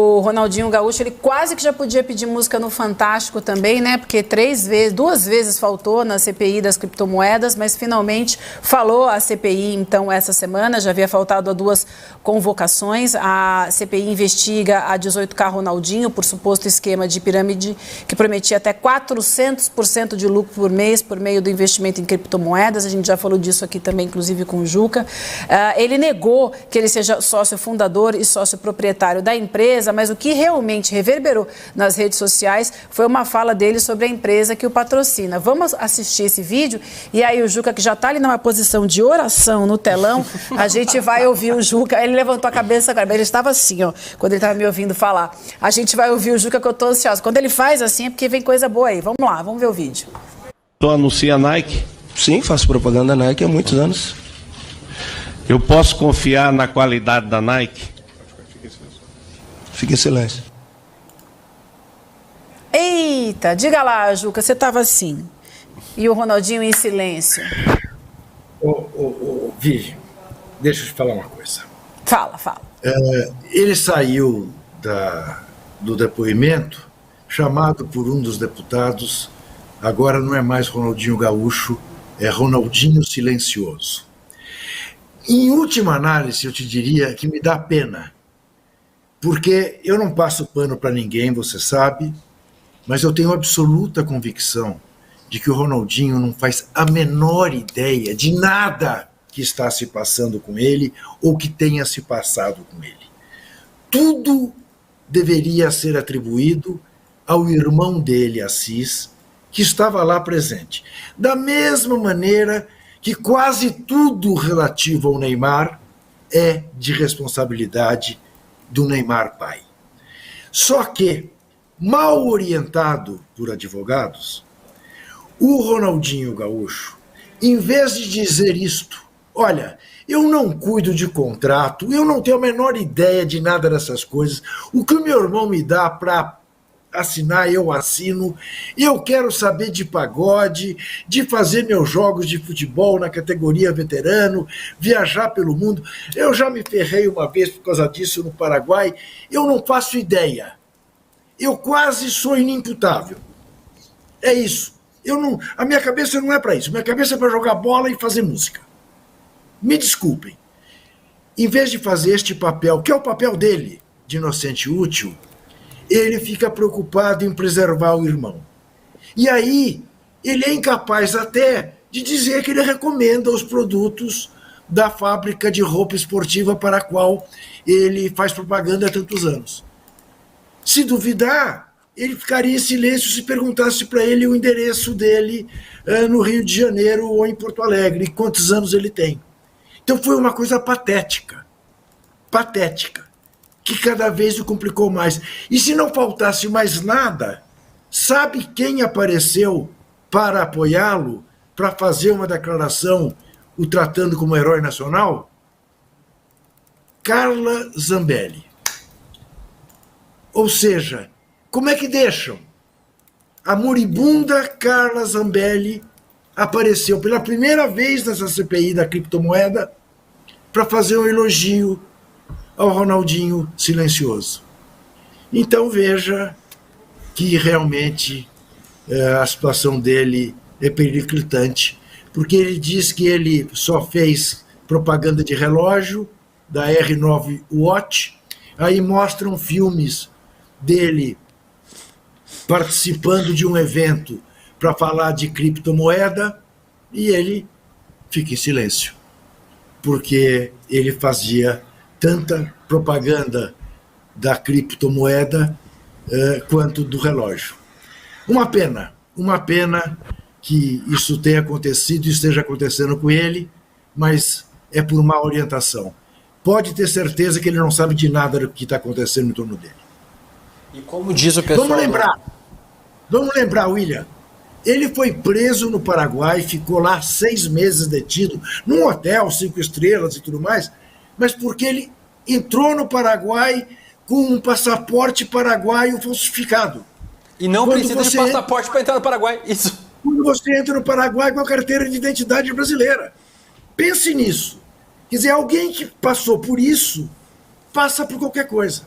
O Ronaldinho Gaúcho, ele quase que já podia pedir música no Fantástico também, né? Porque duas vezes faltou na CPI das criptomoedas, mas finalmente falou a CPI, então, essa semana. Já havia faltado a 2 convocações. A CPI investiga a 18K Ronaldinho por suposto esquema de pirâmide que prometia até 400% de lucro por mês por meio do investimento em criptomoedas. A gente já falou disso aqui também, inclusive com o Juca. Ele negou que ele seja sócio fundador e sócio proprietário da empresa, mas o que realmente reverberou nas redes sociais foi uma fala dele sobre a empresa que o patrocina. Vamos assistir esse vídeo e aí o Juca, que já está ali numa posição de oração no telão, a gente vai ouvir o Juca. Ele levantou a cabeça agora, mas ele estava assim, ó, quando ele estava me ouvindo falar. A gente vai ouvir o Juca, que eu estou ansiosa. Quando ele faz assim é porque vem coisa boa aí. Vamos lá, vamos ver o vídeo. Tu anuncia a Nike? Sim, faço propaganda da Nike há muitos anos. Eu posso confiar na qualidade da Nike? Fique em silêncio. Eita, diga lá, Juca, você estava assim. E o Ronaldinho em silêncio. Vivi, deixa eu te falar uma coisa. Fala. Ele saiu do depoimento, chamado por um dos deputados, agora não é mais Ronaldinho Gaúcho, é Ronaldinho Silencioso. Em última análise, eu te diria que me dá pena, porque eu não passo pano para ninguém, você sabe, mas eu tenho absoluta convicção de que o Ronaldinho não faz a menor ideia de nada que está se passando com ele ou que tenha se passado com ele. Tudo deveria ser atribuído ao irmão dele, Assis, que estava lá presente. Da mesma maneira que quase tudo relativo ao Neymar é de responsabilidade do Neymar pai. Só que, mal orientado por advogados, o Ronaldinho Gaúcho, em vez de dizer isto, olha, eu não cuido de contrato, eu não tenho a menor ideia de nada dessas coisas, o que o meu irmão me dá para assinar, eu assino, eu quero saber de pagode, de fazer meus jogos de futebol na categoria veterano, viajar pelo mundo. Eu já me ferrei uma vez por causa disso no Paraguai, eu não faço ideia. Eu quase sou inimputável. É isso. A minha cabeça não é para isso, minha cabeça é para jogar bola e fazer música. Me desculpem. Em vez de fazer este papel, que é o papel dele, de inocente útil, ele fica preocupado em preservar o irmão. E aí, ele é incapaz até de dizer que ele recomenda os produtos da fábrica de roupa esportiva para a qual ele faz propaganda há tantos anos. Se duvidar, ele ficaria em silêncio se perguntasse para ele o endereço dele no Rio de Janeiro ou em Porto Alegre, e quantos anos ele tem. Então foi uma coisa patética, que cada vez o complicou mais. E se não faltasse mais nada, sabe quem apareceu para apoiá-lo, para fazer uma declaração o tratando como herói nacional? Carla Zambelli. Ou seja, como é que deixam? A moribunda Carla Zambelli apareceu pela primeira vez nessa CPI da criptomoeda para fazer um elogio ao Ronaldinho Silencioso. Então veja que realmente a situação dele é periclitante, porque ele diz que ele só fez propaganda de relógio da R9 Watch, aí mostram filmes dele participando de um evento para falar de criptomoeda e ele fica em silêncio, porque ele fazia tanta propaganda da criptomoeda quanto do relógio. Uma pena que isso tenha acontecido e esteja acontecendo com ele, mas é por má orientação. Pode ter certeza que ele não sabe de nada do que está acontecendo em torno dele. E como diz o pessoal... Vamos lembrar, William. Ele foi preso no Paraguai, ficou lá 6 meses detido, num hotel 5 estrelas e tudo mais, mas porque ele entrou no Paraguai com um passaporte paraguaio falsificado. E não precisa de passaporte para entrar no Paraguai. Isso. Quando você entra no Paraguai com a carteira de identidade brasileira. Pense nisso. Quer dizer, alguém que passou por isso, passa por qualquer coisa.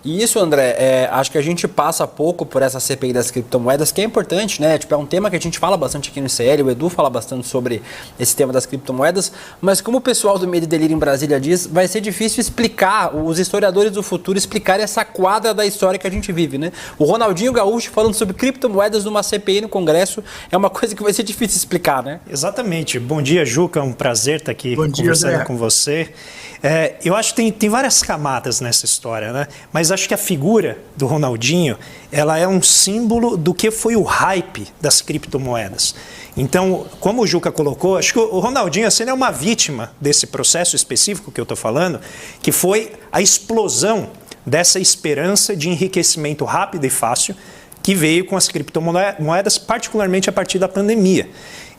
E isso, André, acho que a gente passa pouco por essa CPI das criptomoedas, que é importante, né? Tipo, é um tema que a gente fala bastante aqui no ICL, o Edu fala bastante sobre esse tema das criptomoedas, mas como o pessoal do Medo e Delírio em Brasília diz, vai ser difícil explicar, os historiadores do futuro explicarem essa quadra da história que a gente vive, né? O Ronaldinho Gaúcho falando sobre criptomoedas numa CPI no Congresso é uma coisa que vai ser difícil explicar, né? Exatamente. Bom dia, Juca, é um prazer estar aqui conversando com você. Eu acho que tem várias camadas nessa história, né? Mas acho que a figura do Ronaldinho, ela é um símbolo do que foi o hype das criptomoedas. Então, como o Juca colocou, acho que o Ronaldinho assim, é uma vítima desse processo específico que eu estou falando, que foi a explosão dessa esperança de enriquecimento rápido e fácil que veio com as criptomoedas, particularmente a partir da pandemia.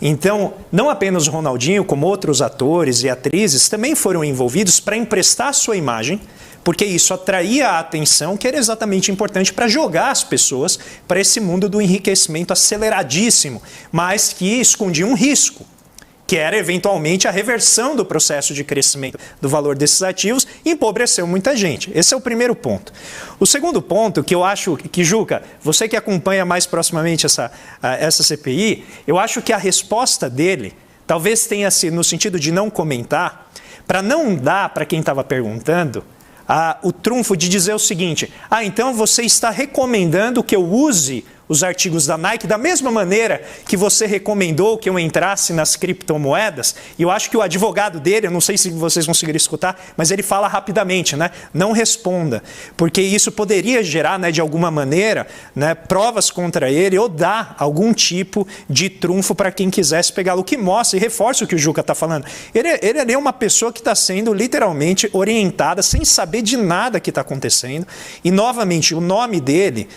Então, não apenas o Ronaldinho, como outros atores e atrizes também foram envolvidos para emprestar sua imagem, porque isso atraía a atenção, que era exatamente importante para jogar as pessoas para esse mundo do enriquecimento aceleradíssimo, mas que escondia um risco, que era eventualmente a reversão do processo de crescimento do valor desses ativos, e empobreceu muita gente. Esse é o primeiro ponto. O segundo ponto, que eu acho que, Juca, você que acompanha mais proximamente essa CPI, eu acho que a resposta dele talvez tenha sido no sentido de não comentar, para não dar para quem estava perguntando o trunfo de dizer o seguinte: então você está recomendando que eu use os artigos da Nike da mesma maneira que você recomendou que eu entrasse nas criptomoedas. E eu acho que o advogado dele, eu não sei se vocês conseguiram escutar, mas ele fala rapidamente, né? Não responda, porque isso poderia gerar, né, de alguma maneira, né, provas contra ele ou dar algum tipo de trunfo para quem quisesse pegá-lo, o que mostra e reforça o que o Juca está falando. Ele é uma pessoa que está sendo literalmente orientada sem saber de nada que está acontecendo. E, novamente, o nome dele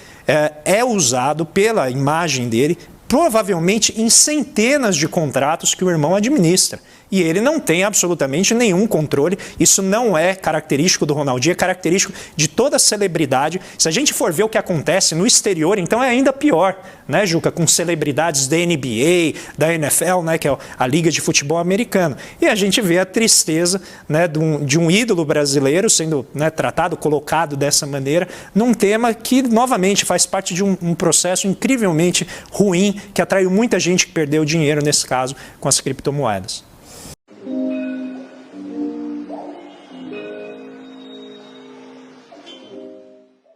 é usado pela imagem dele, provavelmente em centenas de contratos que o irmão administra. E ele não tem absolutamente nenhum controle. Isso não é característico do Ronaldinho, é característico de toda celebridade. Se a gente for ver o que acontece no exterior, então é ainda pior, né, Juca? Com celebridades da NBA, da NFL, né, que é a Liga de Futebol Americano. E a gente vê a tristeza, né, de um ídolo brasileiro sendo, né, tratado, colocado dessa maneira, num tema que, novamente, faz parte de um processo incrivelmente ruim, que atraiu muita gente que perdeu dinheiro, nesse caso, com as criptomoedas.